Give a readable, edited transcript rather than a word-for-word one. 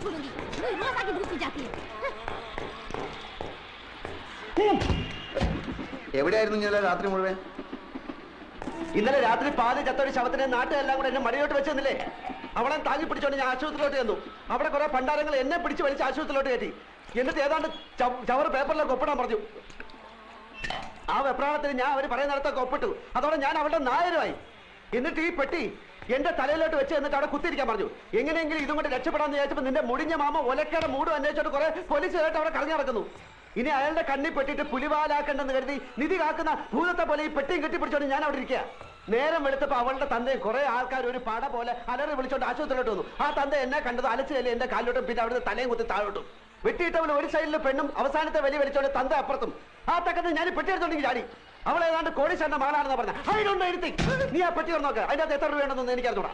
छोड़ूंगी, रोज आके घुस जाती है। എവിടെയായിരുന്നു ഇന്നലെ രാത്രി മുഴുവൻ? ഇന്നലെ രാത്രി പാല് ചത്തൊരു ശവത്തിനെ നാട്ടുകാരെല്ലാം കൂടെ എന്നെ മടിയോട്ട് വെച്ചെന്നില്ലേ? അവളെ താങ്ങി പിടിച്ചോണ്ട് ഞാൻ ആശുപത്രിയിലോട്ട് ചെന്നു. അവിടെ കുറെ പണ്ടാരങ്ങൾ എന്നെ പിടിച്ച് വലിച്ച് ആശുപത്രിയിലോട്ട് കയറ്റി. എന്നിട്ട് ഏതാണ്ട് ചവറ് പേപ്പറിലൊക്കെ ഒപ്പിടാൻ പറഞ്ഞു. ആ വെപ്രാളത്തിന് ഞാൻ അവർ പറയുന്നിടത്തൊക്കെ ഒപ്പിട്ടു. അതോടെ ഞാൻ അവളുടെ നായരുമായി. എന്നിട്ട് ഈ പെട്ടി എന്റെ തലയിലോട്ട് വെച്ച് എന്നിട്ട് അവിടെ കുത്തിരിക്കാൻ പറഞ്ഞു. എങ്ങനെയെങ്കിലും ഇതും കൊണ്ട് രക്ഷപ്പെടാന്ന് വിചാരിച്ചപ്പോൾ നിന്റെ മുടിഞ്ഞ മാമ ഒലക്കയുടെ മൂടും അന്വേഷിച്ചോട്ട് കുറെ പോലീസുകാരായിട്ട് അവിടെ കറങ്ങി നടക്കുന്നു. ഇനി അയാളുടെ കണ്ണിൽ പെട്ടിട്ട് പുലിവാലാക്കണ്ടെന്ന് കരുതി നിധി കാക്കുന്ന ഭൂതത്തെ പോലെ ഈ പെട്ടിയും കെട്ടിപ്പിടിച്ചോണ്ട് ഞാൻ അവിടെ ഇരിക്കുക. നേരം വെളുത്തപ്പോ അവളുടെ തന്തയും കുറെ ആൾക്കാർ ഒരു പട പോലെ അലറി വിളിച്ചോണ്ട് ആശുപത്രിയിലോട്ട് വന്നു. ആ തന്ത എന്നെ കണ്ടത് അലച്ചില്ലേ എന്റെ കാലിലോട്ടും പിന്നെ അവിടുത്തെ തലയും കുത്തി താഴോട്ടും. വെട്ടിയിട്ടവൾ ഒരു സൈഡിലെ പെണ്ണും അവസാനത്തെ വലിയ വലിച്ചോണ്ട് തന്ത അപ്പുറത്തും. ആ തക്കത്ത് ഞാൻ പെട്ടിയെടുത്തോണ്ടെങ്കിൽ ചാടി. അവൾ ഏതാണ്ട് കോടീശ്വരന്റെ മകളാണെന്ന് പറഞ്ഞ ഐ ഡോണ്ട് നോ എനിത്തിങ്. നീ ആ പെട്ടി നോക്ക്, അതിനകത്ത് എത്ര രൂപ ഉണ്ടെന്ന് എനിക്ക് അറിഞ്ഞൂടാ.